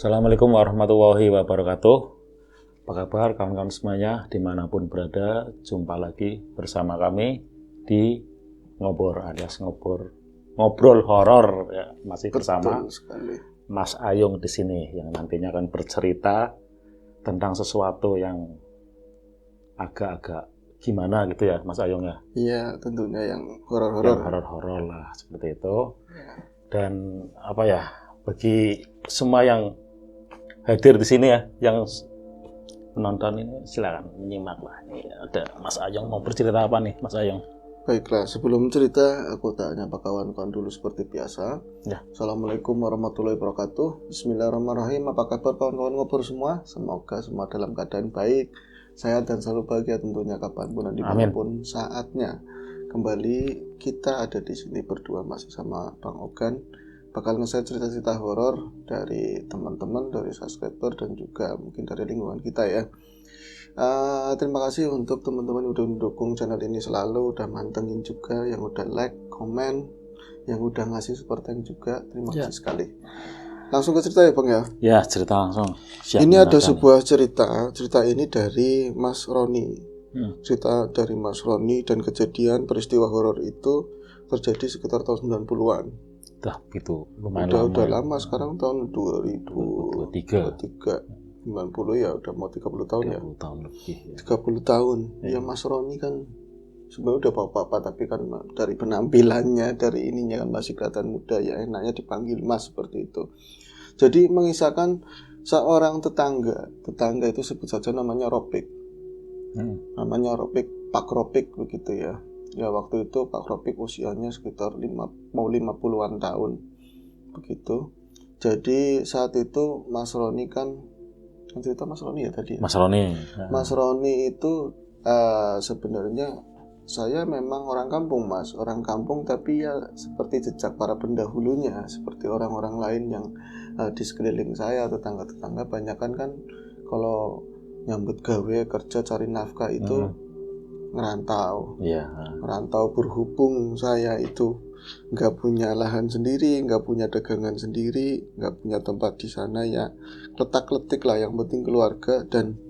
Assalamualaikum warahmatullahi wabarakatuh. Apa kabar kawan-kawan semuanya dimanapun berada? Jumpa lagi bersama kami di Ngobor alias ngobrol horor ya, masih bersama Mas Ayung di sini yang nantinya akan bercerita tentang sesuatu yang agak-agak gimana gitu ya, Mas Ayung ya? Iya, tentunya yang horor-horor. Yang horor-horor lah seperti itu. Dan apa ya? Bagi semua yang hadir di sini ya, yang menonton ini silakan menyimak lah. Ada Mas Ayung mau bercerita apa nih, Mas Ayung? Baiklah, sebelum cerita aku tanya pak kawan-kawan dulu seperti biasa. Ya. Assalamualaikum warahmatullahi wabarakatuh. Bismillahirrahmanirrahim. Apa kabar kawan-kawan ngobor semua? Semoga semua dalam keadaan baik, sehat dan selalu bahagia tentunya kapanpun dan dimanapun saatnya. Kembali kita ada di sini berdua masih sama Bang Ogan. Bakal nge-share cerita-cerita horor dari teman-teman, dari subscriber dan juga mungkin dari lingkungan kita ya. Terima kasih untuk teman-teman yang udah mendukung channel ini selalu, udah mantengin juga, yang udah like, komen, yang udah ngasih support tank juga. Terima kasih sekali. Langsung ke cerita ya Bang ya. Ya, cerita langsung. Siap, ini ada sebuah cerita ini dari Mas Roni. Cerita dari Mas Roni dan kejadian peristiwa horor itu terjadi sekitar tahun 90-an. Gitu lumayan udah lama sekarang tahun 2023 90 ya udah mau 30 tahun 30 ya. 30 tahun lebih ya. 30 tahun. Ya Mas Roni kan sebenarnya udah bapak-bapak tapi kan dari penampilannya, dari ininya kan masih kelihatan muda ya, enaknya dipanggil Mas seperti itu. Jadi mengisahkan seorang tetangga itu sebut saja namanya Ropik. Namanya Ropik, Pak Ropik begitu ya. Ya waktu itu Pak Ropik usianya sekitar 50-an tahun begitu. Jadi saat itu Mas Roni kan cerita Mas Roni ya tadi. Mas Roni. Mas Roni itu sebenarnya saya memang orang kampung Mas, orang kampung tapi ya seperti jejak para pendahulunya, seperti orang-orang lain yang di sekeliling saya, tetangga-tetangga banyak kan kalau nyambut gawe kerja cari nafkah itu ngerantau. Ngerantau berhubung saya itu nggak punya lahan sendiri, nggak punya dagangan sendiri, nggak punya tempat di sana ya letak-letik lah, yang penting keluarga. Dan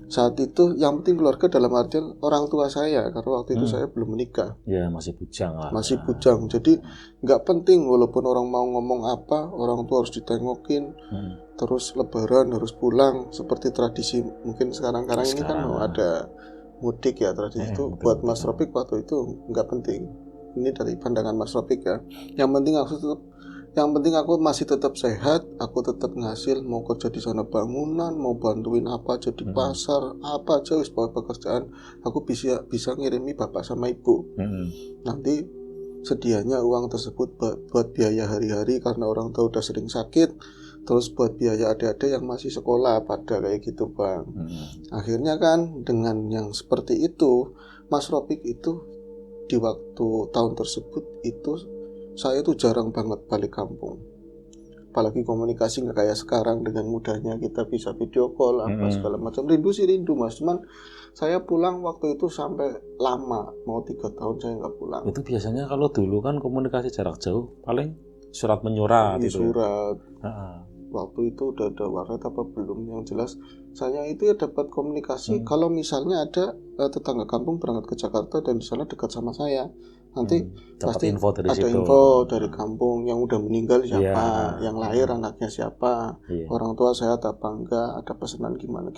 saat itu yang penting keluarga dalam artian orang tua saya, karena waktu itu saya belum menikah. Ya masih bujang lah. Masih bujang, jadi nggak penting walaupun orang mau ngomong apa, orang tua harus ditengokin. Terus lebaran harus pulang seperti tradisi mungkin sekarang ini kan mau ada mudik ya, tradisi itu buat Mas Ropik waktu itu nggak penting. Ini dari pandangan Mas Ropik ya. Yang penting aku masih tetap sehat, aku tetap ngasil, mau kerja di sana bangunan, mau bantuin apa aja di pasar, apa aja wis pekerjaan, aku bisa ngirimi bapak sama ibu. Nanti sedianya uang tersebut buat biaya hari-hari karena orang tua udah sering sakit. Terus buat biaya adik-adik yang masih sekolah pada kayak gitu Bang. Akhirnya kan dengan yang seperti itu Mas Ropik itu di waktu tahun tersebut itu saya tuh jarang banget balik kampung. Apalagi komunikasi gak kayak sekarang dengan mudahnya kita bisa video call apa segala macam. Rindu Mas, cuman saya pulang waktu itu sampai lama, mau 3 tahun saya gak pulang. Itu biasanya kalau dulu kan komunikasi jarak jauh paling surat menyurat itu. Surat. Waktu itu udah ada warnet apa belum, yang jelas saya itu ya dapat komunikasi kalau misalnya ada tetangga kampung berangkat ke Jakarta dan di sana dekat sama saya, nanti pasti info dari ada situ. Info dari kampung yang udah meninggal siapa, yang lahir anaknya siapa, orang tua saya ada apa enggak, ada pesanan gimana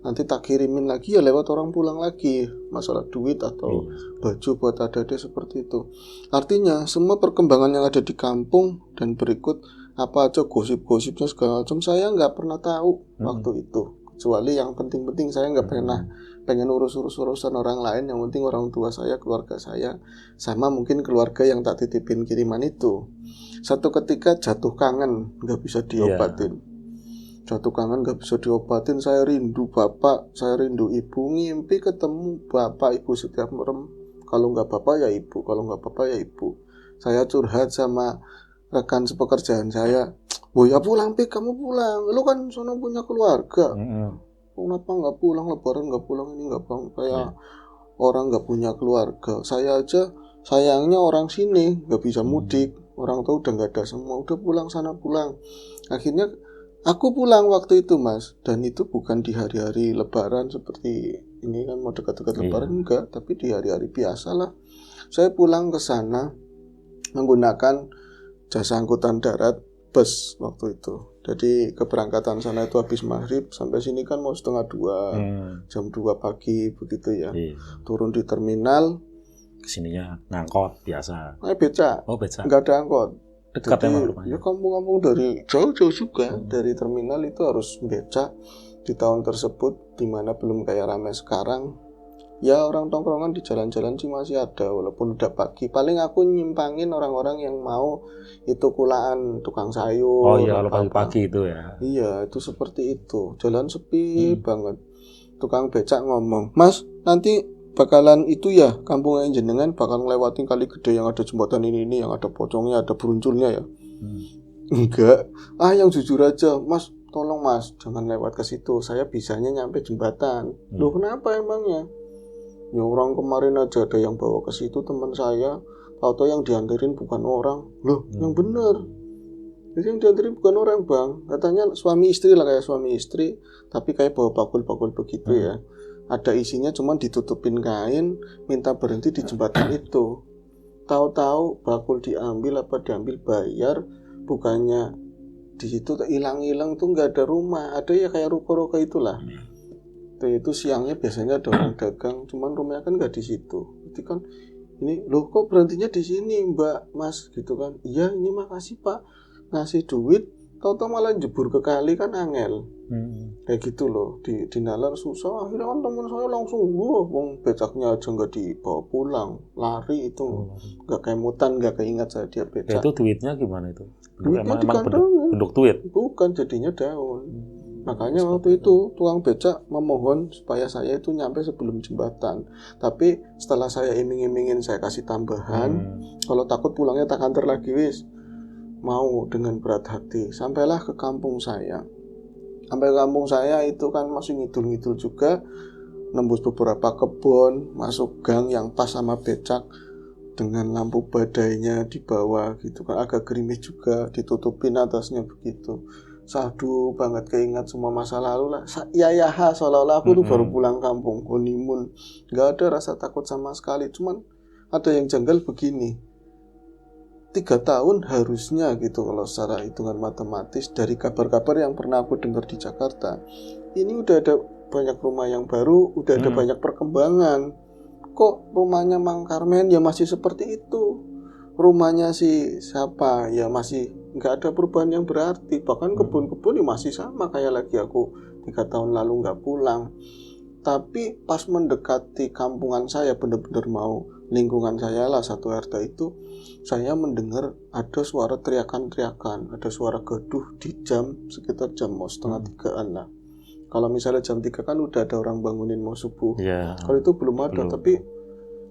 nanti tak kirimin lagi ya lewat orang pulang lagi, masalah duit atau baju buat adik-adik seperti itu. Artinya semua perkembangan yang ada di kampung dan berikut apa aja gosip-gosipnya segala macam saya nggak pernah tahu waktu itu, kecuali yang penting-penting saya nggak pernah pengen urusan orang lain, yang penting orang tua saya, keluarga saya, sama mungkin keluarga yang tak titipin kiriman itu. Satu ketika jatuh kangen nggak bisa diobatin, saya rindu bapak, saya rindu ibu, ngimpi ketemu bapak ibu setiap malam, kalau nggak bapak ya ibu, saya curhat sama rekan sepekerjaan saya, ya pulang Pik, kamu pulang, lu kan sono punya keluarga, kenapa nggak pulang, lebaran nggak pulang, ini nggak pulang, kayak orang nggak punya keluarga. Saya aja sayangnya orang sini nggak bisa mudik, orang tua udah nggak ada semua, udah pulang sana pulang. Akhirnya Aku pulang waktu itu Mas, dan itu bukan di hari-hari Lebaran seperti ini kan mau dekat-dekat Lebaran, enggak, tapi di hari-hari biasa lah. Saya pulang ke sana menggunakan jasa angkutan darat bus waktu itu. Jadi keberangkatan sana itu habis maghrib, sampai sini kan mau 1:30, jam 2 pagi begitu ya. Turun di terminal, kesininya ngangkot biasa. Beca. Oh, beca. Enggak ada angkot. Dekat Jadi, emang rumahnya. ya kampung-kampung dari jauh-jauh juga. Dari terminal itu harus beca di tahun tersebut, dimana belum kayak ramai sekarang. Ya orang tongkrongan di jalan-jalan sih masih ada, walaupun udah pagi. Paling aku nyimpangin orang-orang yang mau itu kulaan tukang sayur. Oh iya, kalau pagi-pagi itu ya. Iya, itu seperti itu. Jalan sepi banget. Tukang becak ngomong, "Mas, nanti bakalan itu ya, kampungnya jenengan bakal ngelewatin kali gede yang ada jembatan ini yang ada pocongnya, ada berunculnya ya." Enggak. Yang jujur aja, Mas, tolong Mas, jangan lewat ke situ. Saya bisanya nyampe jembatan. Loh, kenapa emangnya? Ya orang kemarin aja ada yang bawa ke situ teman saya, tahu-tahu yang dianterin bukan orang. Loh, yang bener. Jadi yang dianterin bukan orang, Bang. Katanya suami istri lah, kayak suami istri, tapi kayak bawa bakul-bakul begitu ya. Ada isinya cuman ditutupin kain, minta berhenti di jembatan itu. Tahu-tahu bakul diambil bayar, bukannya di situ hilang-hilang tuh nggak ada rumah, ada ya kayak ruko-ruko itulah. Itu siangnya biasanya ada orang dagang, cuman rumahnya kan nggak di situ. Jadi kan ini loh kok berhentinya di sini Mbak Mas gitu kan? Iya ini makasih Pak, ngasih duit, tahu-tahu malah jebur ke kali kan angel. Kayak gitu loh, di nalar susah. Akhirnya kan teman saya langsung wong becaknya aja nggak dibawa pulang, lari itu nggak kemutan, nggak keingat saya dia becak. Itu duitnya gimana itu? Duitnya dikantongin, bentuk duit, bukan jadinya daun. Makanya waktu itu tukang becak memohon supaya saya itu nyampe sebelum jembatan. Tapi setelah saya iming-imingin saya kasih tambahan, kalau takut pulangnya tak antar lagi wis. Mau dengan berat hati, sampailah ke kampung saya. Sampai kampung saya itu kan masih ngidul-ngidul juga, nembus beberapa kebun, masuk gang yang pas sama becak dengan lampu badainya di bawah gitu kan, agak gerimis juga, ditutupin atasnya begitu. Sadu banget, keingat semua masa lalu lah. Seolah-olah aku tuh baru pulang kampung, honeymoon, nggak ada rasa takut sama sekali. Cuman ada yang janggal begini, 3 tahun harusnya gitu kalau secara hitungan matematis dari kabar-kabar yang pernah aku dengar di Jakarta, ini udah ada banyak rumah yang baru, udah ada banyak perkembangan. Kok rumahnya Mang Karmen ya masih seperti itu, rumahnya si siapa ya masih nggak ada perubahan yang berarti, bahkan kebun-kebun ya masih sama kayak lagi aku 3 tahun lalu nggak pulang. Tapi pas mendekati kampungan saya, benar-benar mau lingkungan saya lah, 1 RT itu, saya mendengar ada suara teriakan-teriakan, ada suara gaduh di sekitar jam 2:30 lah. Kalau misalnya jam 3 kan udah ada orang bangunin mau subuh. Kalau itu belum ada. Tapi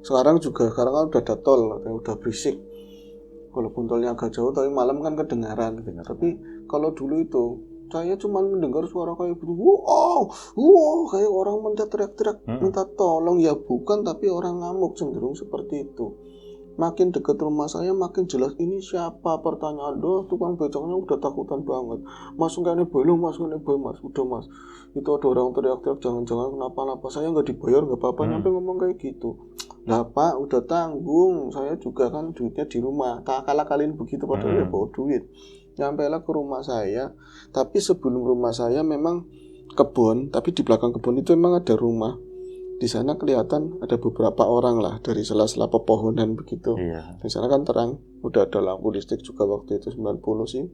sekarang kan udah ada tol, udah berisik. Walaupun tolnya agak jauh, tapi malam kan kedengaran. Tapi kalau dulu itu saya cuma mendengar suara kayak gitu, kayak orang minta teriak-teriak, minta tolong. Ya bukan, tapi orang ngamuk, cenderung seperti itu. Makin dekat rumah saya makin jelas ini siapa, pertanyaan. Doh, tukang becaknya udah takutan banget. Mas enggak nih belum, mas enggak nih mas, udah mas. Itu ada orang teriak-teriak, jangan-jangan kenapa-napa. Saya nggak dibayar, nggak apa-apa, sampai ngomong kayak gitu. Lah Pak, udah tanggung. Saya juga kan duitnya di rumah. Tak kalah-kaliin begitu padahal bawa duit. Nyampailah ke rumah saya, tapi sebelum rumah saya memang kebun, tapi di belakang kebun itu memang ada rumah. Di sana kelihatan ada beberapa orang lah dari sela-sela pepohonan begitu. Di sana kan terang, udah ada lampu listrik juga waktu itu 90 sih.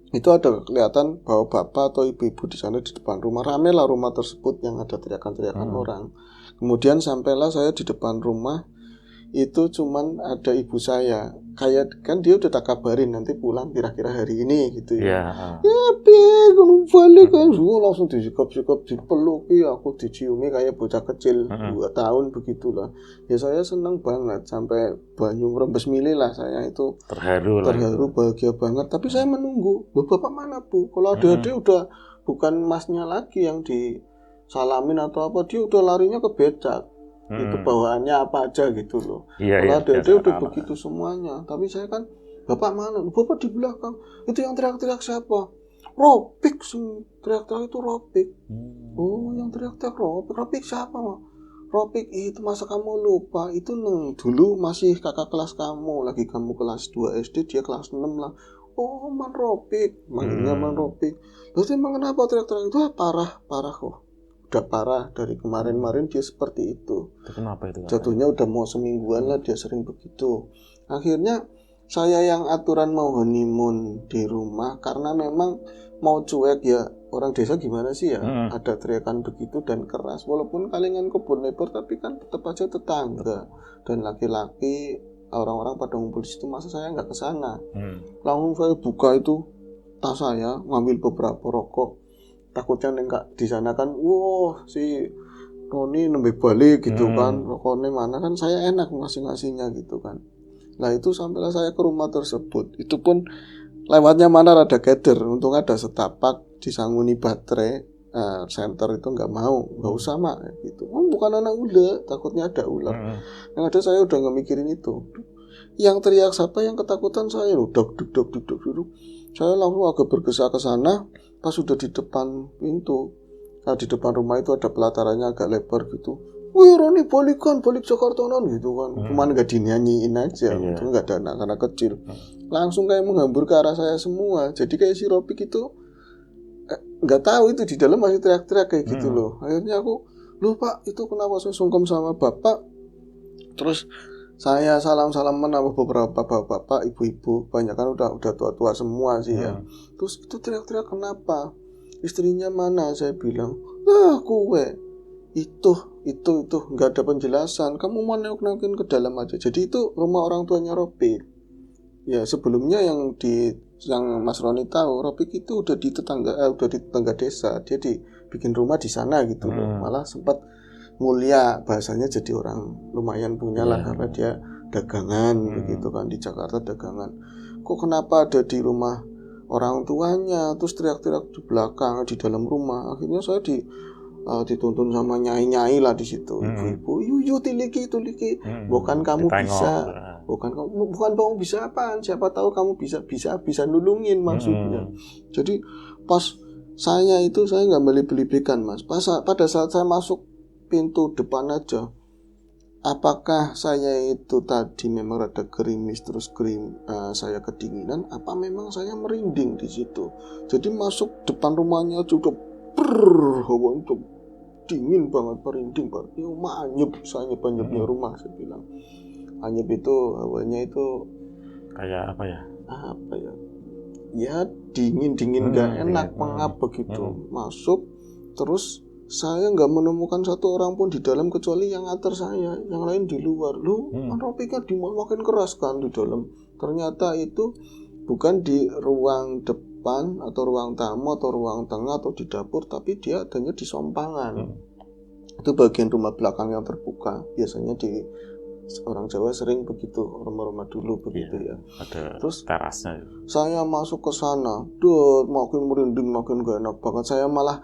Itu ada kelihatan bahwa bapak atau ibu-ibu di sana di depan rumah, rame lah rumah tersebut yang ada teriakan-teriakan orang. Kemudian sampailah saya di depan rumah, itu cuman ada ibu saya, kayak kan dia udah tak kabarin nanti pulang kira-kira hari ini gitu ya. Kalau balik kan langsung disikap-sikap, dipeluki, aku diciumi kayak bocah kecil 2 tahun begitulah. Ya saya senang banget, sampai banyu merembes mili lah, saya itu terharu bahagia banget. Tapi saya menunggu, bapak mana Bu? Kalau ada udah bukan masnya lagi yang disalamin atau apa, dia udah larinya ke becak. Itu bawaannya apa aja gitu loh. Kalau ada udah begitu semuanya. Tapi saya kan, bapak mana? Bapak di belakang. Itu yang teriak-teriak siapa? Ropik sing teriak-teriak itu Ropik. Oh, yang teriak-teriak Ropik. Ropik siapa, Mak? Ropik itu, masa kamu lupa? Itu dulu masih kakak kelas kamu, lagi kamu kelas 2 SD, dia kelas 6 lah. Oh, Man Ropik, manggilnya Man Ropik. Terus emang kenapa teriak-teriak itu? Parah kok. Udah parah dari kemarin dia seperti itu. Kenapa itu? Jatuhnya udah mau semingguan lah dia sering begitu. Akhirnya saya yang aturan mau honeymoon di rumah karena memang mau cuek ya, orang desa gimana sih ya, ada teriakan begitu dan keras walaupun kalingan kebun lebar tapi kan tetap aja tetangga dan laki-laki, orang-orang pada ngumpul di situ, masa saya nggak kesana. Langsung saya buka itu tas saya, ngambil beberapa rokok, takutnya nggak di sana kan, wah si Roni nembek balik gitu kan, rokoknya mana, kan saya enak ngasih-ngasihnya gitu kan. Nah itu sampailah saya ke rumah tersebut, itu pun lewatnya mana ada gather, untung ada setapak disanguni baterai, center itu nggak usah mak gitu. Oh, bukan anak ular, takutnya ada ular. Yang ada saya udah nggak mikirin itu. Yang teriak siapa, yang ketakutan saya loh, duk. Saya langsung agak bergesak ke sana, pas sudah di depan pintu. Nah, di depan rumah itu ada pelatarannya agak lebar gitu. Wih Roni balik Jakarta non gitu kan. Cuman nggak dinyanyiin aja, itu nggak ada anak-anak kecil. Langsung kayak menghambur ke arah saya semua. Jadi kayak si Ropik itu nggak tahu itu di dalam masih teriak-teriak kayak gitu loh. Akhirnya aku, loh Pak, itu kenapa saya sungkem sama Bapak? Terus saya salam-salaman sama beberapa bapak-bapak, ibu-ibu, banyak kan udah tua-tua semua sih ya. Terus itu teriak-teriak kenapa? Istrinya mana? Saya bilang, kue. Itu nggak ada penjelasan, kamu mau nengokin ke dalam aja. Jadi itu rumah orang tuanya Ropik ya. Sebelumnya yang Mas Roni tahu, Ropik itu udah di tetangga desa, dia dibikin rumah di sana gitu loh. Malah sempat mulia, bahasanya jadi orang lumayan punya lah, karena dia dagangan begitu kan, di Jakarta dagangan. Kok kenapa ada di rumah orang tuanya, terus teriak-teriak di belakang, di dalam rumah. Akhirnya saya dituntun sama nyai-nyai lah di situ, ibu-ibu, yuk tiliki, bukan kamu bisa, bukan kamu bisa apaan, siapa tahu kamu bisa nulungin maksudnya. Jadi pas saya nggak beli-belikan Mas, pada saat saya masuk pintu depan aja, apakah saya itu tadi memang rada gerimis, terus saya kedinginan, apa memang saya merinding di situ. Jadi masuk depan rumahnya juga hawa itu dingin banget, merinding banget. Anyep rumah, saya bilang. Anyep itu hawanya itu kayak apa ya? Ya dingin nggak enak, pengap begitu. Masuk, terus saya nggak menemukan satu orang pun di dalam kecuali yang antar saya, yang lain di luar. Loh, Ropiknya makin keras kan di dalam. Ternyata itu bukan di ruang depan atau ruang tamu atau ruang tengah atau di dapur, tapi dia adanya di sompangan. Itu bagian rumah belakang yang terbuka. Biasanya di orang Jawa sering begitu, rumah-rumah dulu begitu ya. Ada terus terasnya. Saya masuk ke sana, makin merinding, makin gak enak banget. Saya malah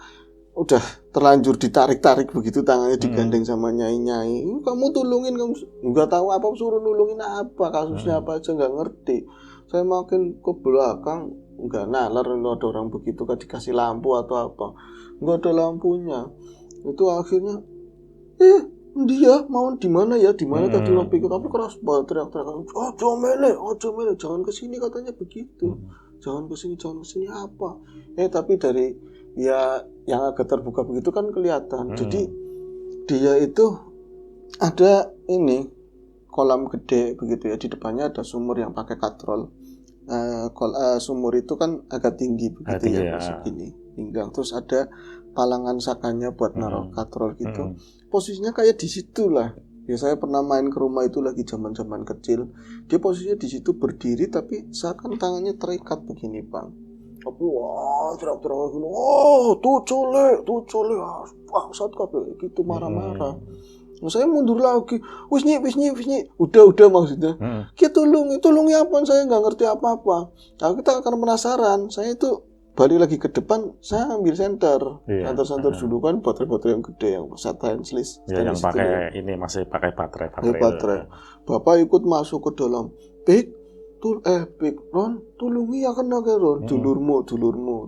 udah terlanjur ditarik-tarik begitu, tangannya digandeng sama nyai-nyai. Kamu tulungin, kamu nggak tahu apa, suruh nulungin apa, kasusnya apa aja nggak ngerti. Saya makin ke belakang, nggak nalar ada orang begitu kan, dikasih lampu atau apa, nggak ada lampunya. Itu akhirnya dia mau di mana tadi Ropik, tapi keras banget teriak-teriak, ojo mele, jangan kesini, katanya begitu. Jangan kesini apa? Tapi dari ya yang agak terbuka begitu kan kelihatan. Jadi dia itu ada kolam gede begitu ya, di depannya ada sumur yang pakai katrol. Sumur itu kan agak tinggi begitu ya, segini pinggang. Terus ada palangan sakanya buat naruh katrol gitu. Posisinya kayak di situ lah. Ya saya pernah main ke rumah itu lagi zaman-zaman kecil. Dia posisinya di situ berdiri, tapi seakan tangannya terikat begini, Bang. Wah, teriak-teriak gini. Tuh colek, bangsat kabeh gitu, marah-marah. Nah, saya mundur lagi. Wis nyi. Udah maksudnya. Kita tulungi apa? Saya nggak ngerti apa-apa. Nah, kita akan penasaran. Saya itu balik lagi ke depan, saya ambil senter dulu kan, baterai yang gede yang stainless. Yang pakai ini masih pakai baterai. Bapak ikut masuk ke dalam. Pik, Pik, Ron, tulungi ya kena ke Ron. Dulurmu,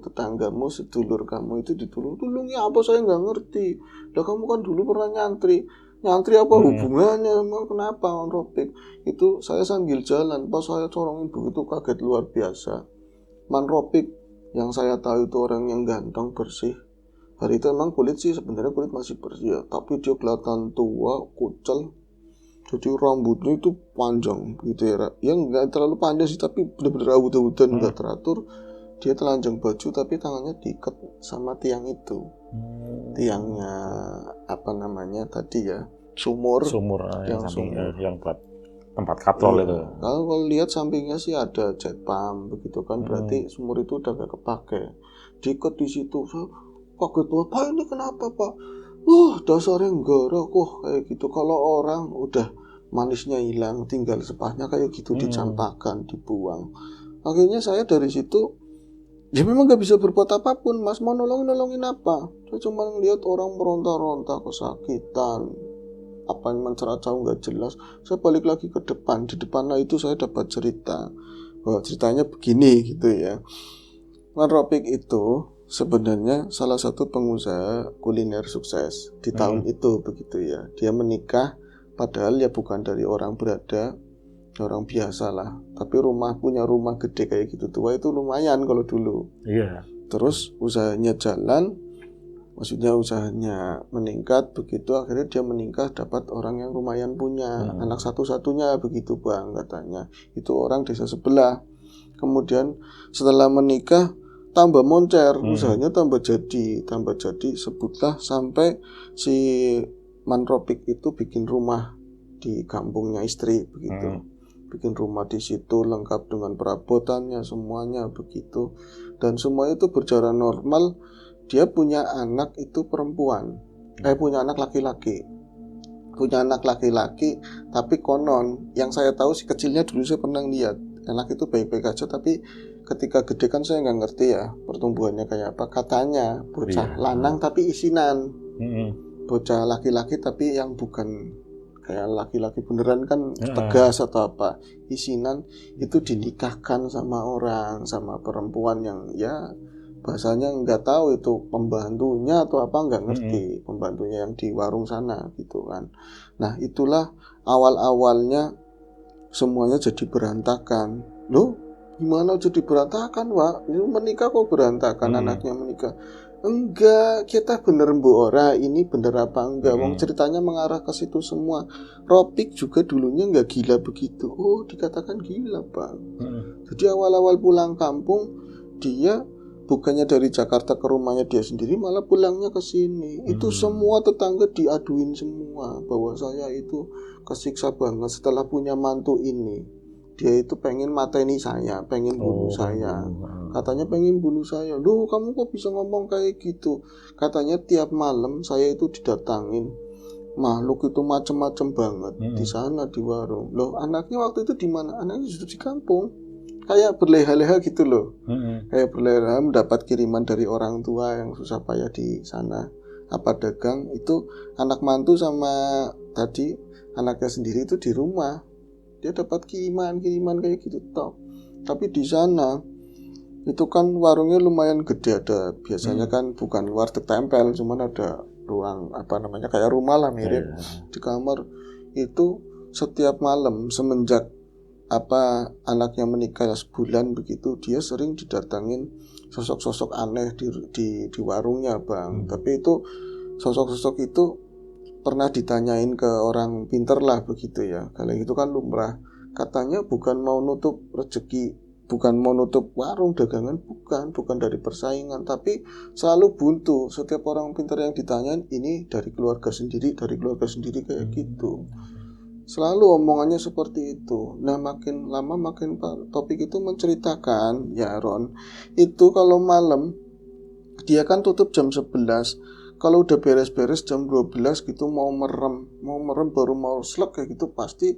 tetanggamu, sedulur kamu itu tulungi apa saya nggak ngerti. Lah kamu kan dulu pernah nyantri apa hubungannya, emang kenapa Ron Ropik? Itu saya sambil jalan, pas saya corongin begitu kaget luar biasa. Man Ropik yang saya tahu itu orang yang ganteng, bersih. Hari itu emang sebenarnya kulit masih bersih ya, tapi dia kelihatan tua, kucel. Jadi rambutnya itu panjang gitu ya. Ya nggak terlalu panjang sih, tapi bener-bener awut-awutan, nggak teratur. Dia telanjang baju tapi tangannya diikat sama tiang itu. Tiangnya apa namanya tadi ya? Sumur yang samping yang buat tempat katrol itu. Kalau lihat sampingnya sih ada jet pump begitu kan, berarti sumur itu udah nggak kepake. Diikat di situ. So, kaget, Pak ini kenapa Pak? Dasarnya enggak kok kayak gitu. Kalau orang udah manisnya hilang, tinggal sepahnya kayak gitu dicampakkan, dibuang. Akhirnya saya dari situ, ya memang gak bisa berbuat apapun. Mas mau nolongin apa? Saya cuma ngeliat orang meronta-ronta, kesakitan, apa yang menceracau nggak jelas. Saya balik lagi ke depan. Di depannya itu saya dapat cerita. Bahwa ceritanya begini gitu ya. Man Ropik itu sebenarnya salah satu pengusaha kuliner sukses di tahun itu begitu ya. Dia menikah padahal ya bukan dari orang berada, orang biasa lah. Tapi punya rumah gede kayak gitu tua itu lumayan kalau dulu. Iya. Terus usahanya jalan, maksudnya usahanya meningkat begitu. Akhirnya dia menikah dapat orang yang lumayan punya, anak satu-satunya begitu Bang katanya. Itu orang desa sebelah. Kemudian setelah menikah tambah moncer, usahanya tambah jadi, sebutlah sampai si Man Ropik itu bikin rumah di kampungnya istri begitu. Bikin rumah di situ lengkap dengan perabotannya semuanya begitu. Dan semua itu berjalan normal. Dia punya anak itu perempuan. Punya anak laki-laki. Tapi konon yang saya tahu si kecilnya dulu saya pernah lihat. Anak itu baik-baik aja, tapi ketika gede kan saya nggak ngerti ya pertumbuhannya kayak apa. Katanya bocah lanang tapi isinan, bocah laki-laki tapi yang bukan kayak laki-laki beneran kan tegas atau apa, isinan itu dinikahkan sama perempuan yang ya bahasanya nggak tahu itu pembantunya atau apa, nggak ngerti, pembantunya yang di warung sana gitu kan. Nah itulah awal-awalnya semuanya jadi berantakan. Loh, gimana jadi berantakan, Wak? Ini menikah kok berantakan, anaknya menikah. Enggak, kita bener mbok ora, ini bener apa enggak? Wong ceritanya mengarah ke situ semua. Ropik juga dulunya enggak gila begitu. Oh, dikatakan gila, Bang. Jadi awal-awal pulang kampung, dia bukannya dari Jakarta ke rumahnya dia sendiri, malah pulangnya ke sini. Itu semua tetangga diaduin semua bahwa saya itu kesiksa banget setelah punya mantu ini. Dia itu pengen mateni saya, pengen bunuh saya. Katanya pengen bunuh saya. Loh, kamu kok bisa ngomong kayak gitu? Katanya tiap malam saya itu didatangin makhluk itu macem-macem banget di sana di warung. Loh, anaknya waktu itu di mana? Anaknya sudah di kampung. Kayak berleha-leha gitu loh. Kayak berleha mendapat kiriman dari orang tua yang susah payah di sana. Apa dagang itu anak mantu sama tadi anaknya sendiri itu di rumah. Dia dapat kiriman kayak gitu toh. Tapi di sana itu kan warungnya lumayan gede, ada biasanya kan bukan warteg tempel, cuman ada ruang apa namanya kayak rumah lah mirip di kamar. Itu setiap malam semenjak anaknya menikah sebulan begitu, dia sering didatangin sosok-sosok aneh di warungnya Bang. Tapi itu sosok-sosok itu pernah ditanyain ke orang pinter lah begitu ya. Kalau itu kan lumrah. Katanya bukan mau nutup rezeki, bukan mau nutup warung dagangan, bukan dari persaingan, tapi selalu buntu. Setiap orang pinter yang ditanyain ini dari keluarga sendiri kayak gitu. Selalu omongannya seperti itu. Nah makin lama makin Pak Topik itu menceritakan, ya Ron, itu kalau malam dia kan tutup jam 11. Kalau udah beres-beres jam 12 gitu mau merem baru mau slek kayak gitu, pasti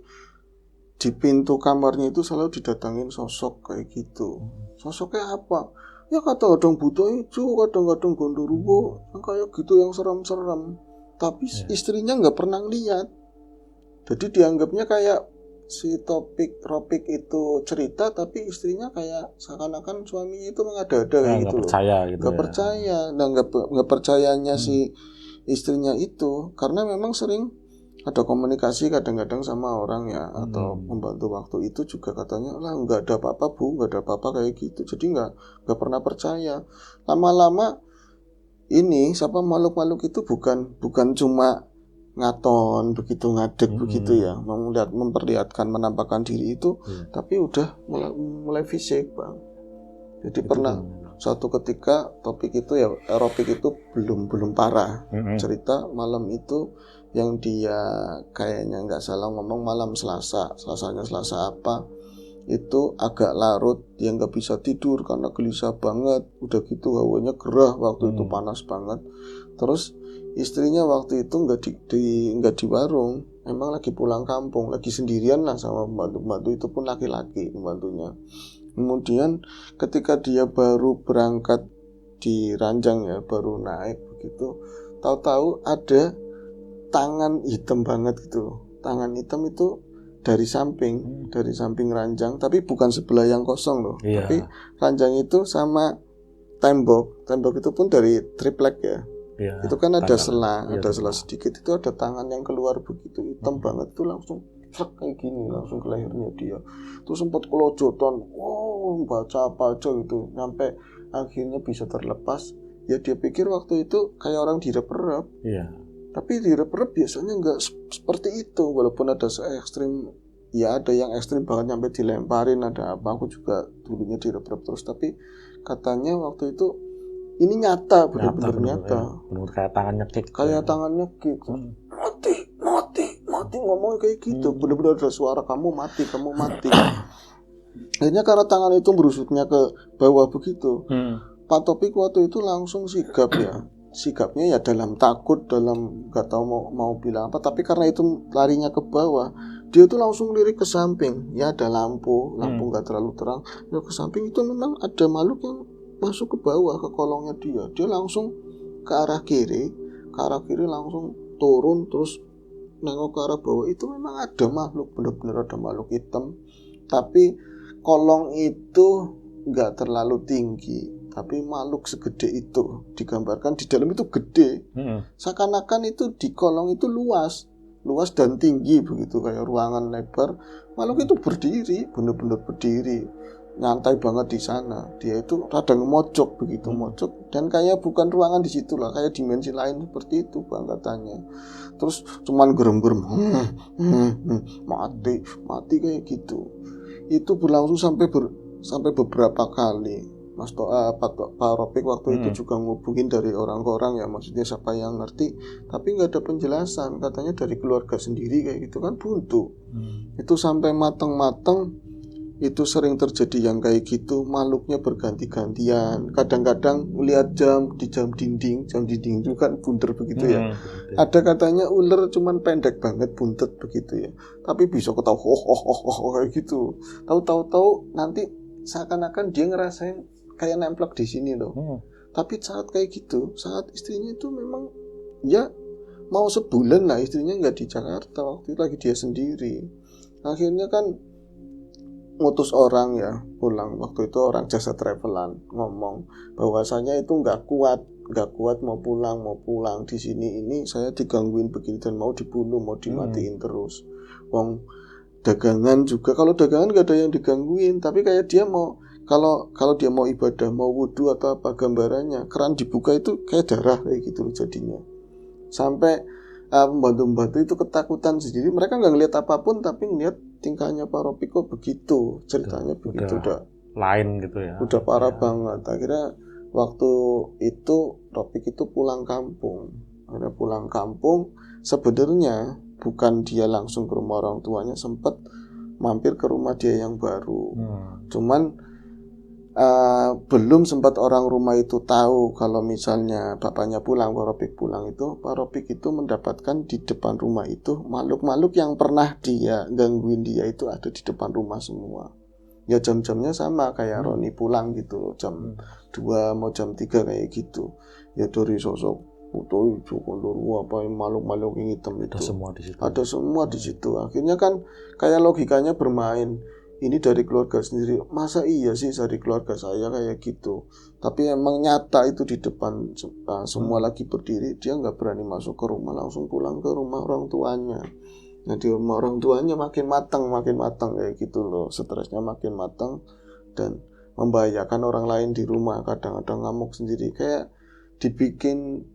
di pintu kamarnya itu selalu didatangin sosok kayak gitu. Sosoknya apa? Ya kadang-kadang buta hijau, kadang-kadang gondoruwo, yang kayak gitu yang serem-serem. Tapi istrinya nggak pernah lihat. Jadi dianggapnya kayak si Ropik itu cerita, tapi istrinya kayak seakan-akan suaminya itu mengada-ada kayak gitu nggak loh. percaya gitu Nggak ya. percaya, dan nggak percayanya si istrinya itu karena memang sering ada komunikasi kadang-kadang sama orang ya, atau membantu waktu itu juga katanya lah nggak ada apa-apa bu, nggak ada apa-apa kayak gitu. Jadi nggak pernah percaya. Lama-lama ini siapa makhluk-makhluk itu bukan cuma ngaton begitu, ngadeg begitu ya, memperlihatkan, menampakkan diri itu, tapi udah mulai fisik bang. Jadi itu pernah suatu ketika Ropik itu belum parah. Cerita malam itu yang dia kayaknya nggak salah ngomong malam Selasa apa itu agak larut, dia nggak bisa tidur karena gelisah banget, udah gitu hawanya gerah waktu itu panas banget. Terus istrinya waktu itu nggak di warung, emang lagi pulang kampung, lagi sendirian lah sama pembantu itu pun laki-laki pembantunya. Kemudian ketika dia baru berangkat di ranjang ya, baru naik begitu, tahu-tahu ada tangan hitam banget gitu. Tangan hitam itu dari samping ranjang, tapi bukan sebelah yang kosong loh. Tapi ranjang itu sama tembok itu pun dari triplek ya. Itu kan ada sela sedikit, itu ada tangan yang keluar begitu hitam banget, itu langsung kayak gini langsung ke lehernya dia. Terus sempat kelojotan, baca apa aja gitu, sampai akhirnya bisa terlepas. Ya dia pikir waktu itu kayak orang direp-rep. Tapi direp-rep biasanya nggak seperti itu, walaupun ada se-ekstrim, ya ada yang ekstrim banget sampai dilemparin, ada apa, aku juga dulunya direp-rep terus, tapi katanya waktu itu ini nyata, benar-benar nyata. Benar kayak tangan nyekik. Kayak tangan nyekik. Mati ngomong kayak gitu, benar-benar ada suara kamu mati. Akhirnya karena tangan itu merusutnya ke bawah begitu, Pak Topik waktu itu langsung sigap ya. Sikapnya ya dalam takut, dalam nggak tahu mau bilang apa, tapi karena itu larinya ke bawah, dia tuh langsung lirik ke samping. Ya ada lampu nggak terlalu terang, ya ke samping itu memang ada makhluk yang masuk ke bawah ke kolongnya dia langsung ke arah kiri langsung turun, terus nengok ke arah bawah, itu memang ada makhluk, benar-benar ada makhluk hitam, tapi kolong itu nggak terlalu tinggi, tapi makhluk segede itu, digambarkan di dalam itu gede, seakan-akan itu di kolong itu luas dan tinggi begitu, kayak ruangan lebar. Makhluk itu berdiri, benar-benar berdiri, nyantai banget di sana. Dia itu rada ngemojok begitu, mojok, dan kayak bukan ruangan di situ lah, kayak dimensi lain seperti itu bang katanya. Terus cuman gerem-gerem, mati kayak gitu. Itu berlangsung sampai beberapa kali. Pak Ropik waktu itu juga ngubungin dari orang ke orang ya, maksudnya siapa yang ngerti, tapi nggak ada penjelasan, katanya dari keluarga sendiri kayak gitu kan, buntu. Itu sampai mateng-mateng, itu sering terjadi yang kayak gitu, makhluknya berganti-gantian. Kadang-kadang lihat jam dinding itu kan bundar begitu ya. Ada katanya ular cuman pendek banget, buntet begitu ya, tapi bisa ketawa kayak gitu. Tahu nanti seakan-akan dia ngerasain kayak nemplok di sini loh. Tapi saat kayak gitu, saat istrinya itu memang ya mau sebulan lah istrinya nggak di Jakarta, waktu itu lagi dia sendiri. Akhirnya kan ngutus orang ya pulang, waktu itu orang jasa travelan ngomong bahwasanya itu nggak kuat mau pulang di sini, ini saya digangguin begini dan mau dibunuh, mau dimatiin terus. Wong dagangan juga, kalau dagangan nggak ada yang digangguin, tapi kayak dia mau kalau dia mau ibadah, mau wudhu atau apa, gambarannya keran dibuka itu kayak darah kayak gitu jadinya. Sampai pembantu-pembantu itu ketakutan sendiri, mereka nggak ngelihat apapun, tapi ngelihat tingkahnya Pak Ropik kok begitu, ceritanya begitu, udah lain gitu ya, udah parah banget. Akhirnya waktu itu Ropik itu pulang kampung. Sebenarnya bukan dia langsung ke rumah orang tuanya, sempat mampir ke rumah dia yang baru. Cuman belum sempat orang rumah itu tahu kalau misalnya bapaknya pulang, Pak Ropik pulang, itu Pak Ropik itu mendapatkan di depan rumah itu makhluk-makhluk yang pernah dia gangguin dia itu ada di depan rumah semua. Ya jam-jamnya sama kayak Roni pulang gitu, jam 2 mau jam 3 kayak gitu. Ya dari sosok Foto hijau kondoro apa makhluk-makhluk yang hitam itu. Ada semua di situ. Ada semua di situ. Akhirnya kan kayak logikanya bermain. Ini dari keluarga sendiri. Masa iya sih dari keluarga saya kayak gitu. Tapi emang nyata itu di depan semua lagi berdiri. Dia nggak berani masuk ke rumah, langsung pulang ke rumah orang tuanya. Nah di rumah orang tuanya makin matang kayak gitu loh. Stresnya makin matang dan membahayakan orang lain di rumah. Kadang-kadang ngamuk sendiri kayak dibikin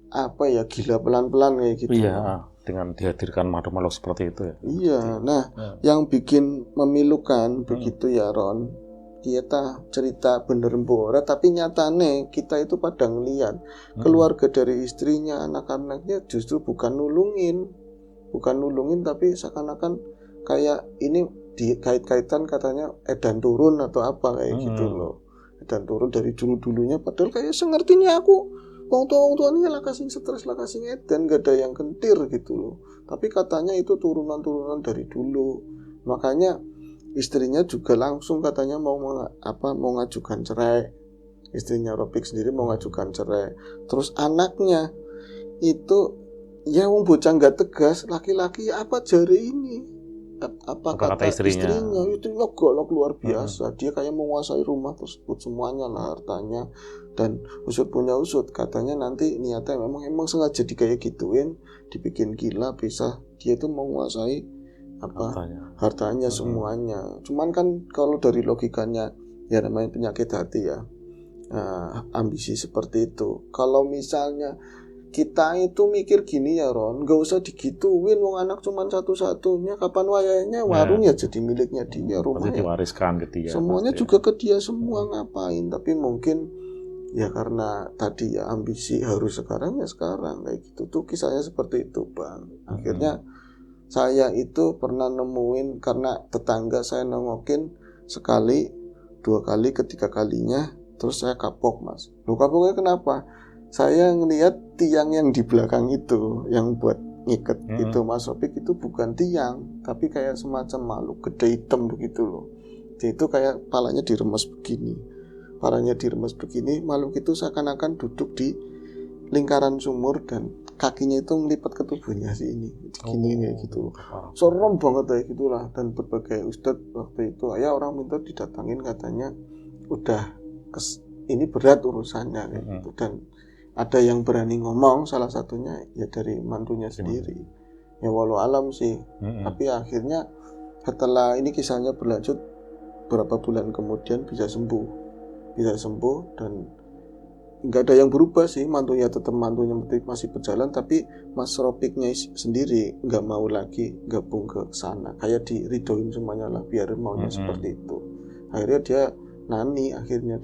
apa ya, gila pelan-pelan kayak gitu. Iya, dengan dihadirkan makhluk-makhluk seperti itu ya. Iya, nah yang bikin memilukan begitu ya Ron, kita cerita bener mbora tapi nyatane kita itu pada ngeliat keluarga dari istrinya, anak-anaknya justru bukan nulungin tapi seakan-akan kayak ini dikait-kaitan katanya edan turun atau apa kayak gitu loh. Edan turun dari dulu-dulunya padahal kayak sengertinya aku wong tuanya lah kasih stres, lah kasih edan, gak ada yang kentir gitu loh. Tapi katanya itu turunan-turunan dari dulu. Makanya istrinya juga langsung katanya mau ngajukan cerai. Istrinya Robik sendiri mau ngajukan cerai. Terus anaknya itu ya wong bocah gak tegas, laki-laki apa jari ini? Apa kata istrinya itu golok luar biasa. Dia kayak menguasai rumah tersebut semuanya lah hartanya. Dan usut punya usut katanya nanti niatnya memang sengaja kayak gituin, dibikin gila bisa dia itu menguasai hartanya semuanya. Cuman kan kalau dari logikanya ya namanya penyakit hati ya, ambisi seperti itu. Kalau misalnya kita itu mikir gini ya Ron, gak usah digituin, wong anak cuma satu-satunya, kapan wayanya warung ya jadi miliknya dia, rumahnya diwariskan ke dia, semuanya juga ke dia semua. Ngapain? Tapi mungkin ya karena tadi ya ambisi harus sekarang ya sekarang kayak gitu tuh, kisahnya seperti itu Bang. Akhirnya saya itu pernah nemuin karena tetangga saya nengokin sekali, 2 kali, ketiga kalinya terus saya kapok Mas. Loh kapoknya kenapa? Saya ngelihat tiang yang di belakang itu yang buat ngiket itu Mas Opik itu bukan tiang tapi kayak semacam makhluk gede hitam begitu loh. Jadi itu kayak palanya diremes begini. Palanya diremes begini, makhluk itu seakan-akan duduk di lingkaran sumur dan kakinya itu ngelipat ke tubuhnya si ini. Gini kayak gitu. Serem banget kayak gitulah. Dan berbagai ustadz waktu itu ya orang minta didatangin katanya udah ini berat urusannya kayak gitu. Dan ada yang berani ngomong, salah satunya ya dari mantunya sendiri. Ya walau alam sih. Tapi akhirnya setelah ini kisahnya berlanjut berapa bulan kemudian bisa sembuh dan nggak ada yang berubah sih, mantunya masih berjalan, tapi Mas Ropiknya sendiri nggak mau lagi gabung ke sana, kayak diridoin semuanya lah biar maunya seperti itu. Akhirnya dia akhirnya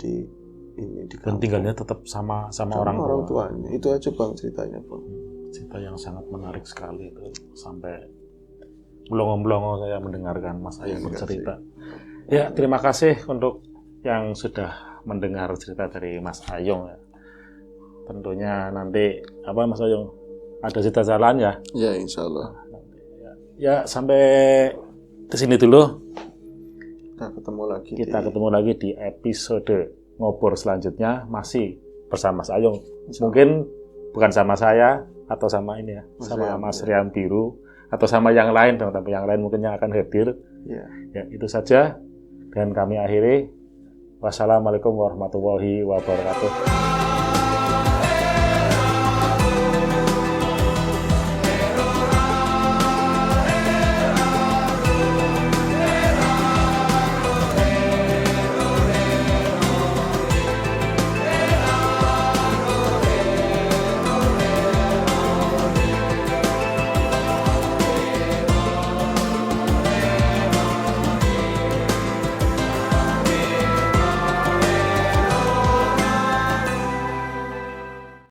dan tinggalnya tetap sama orang tuanya. Itu aja Bang ceritanya Bang. Cerita yang sangat menarik sekali itu, sampai belongo-belongo saya mendengarkan Mas Ayong bercerita. Ya, terima kasih untuk yang sudah mendengar cerita dari Mas Ayong ya. Tentunya nanti Mas Ayong ada cerita jalan ya? Ya insya Allah. Ya sampai di sini dulu. Kita ketemu lagi di episode ngobrol selanjutnya masih bersama Mas Ayong. Mungkin bukan sama saya atau sama ini ya, sama Mas Rian Biru atau sama yang lain, tapi yang lain mungkin yang akan hadir. Ya itu saja dan kami akhiri. Wassalamualaikum warahmatullahi wabarakatuh.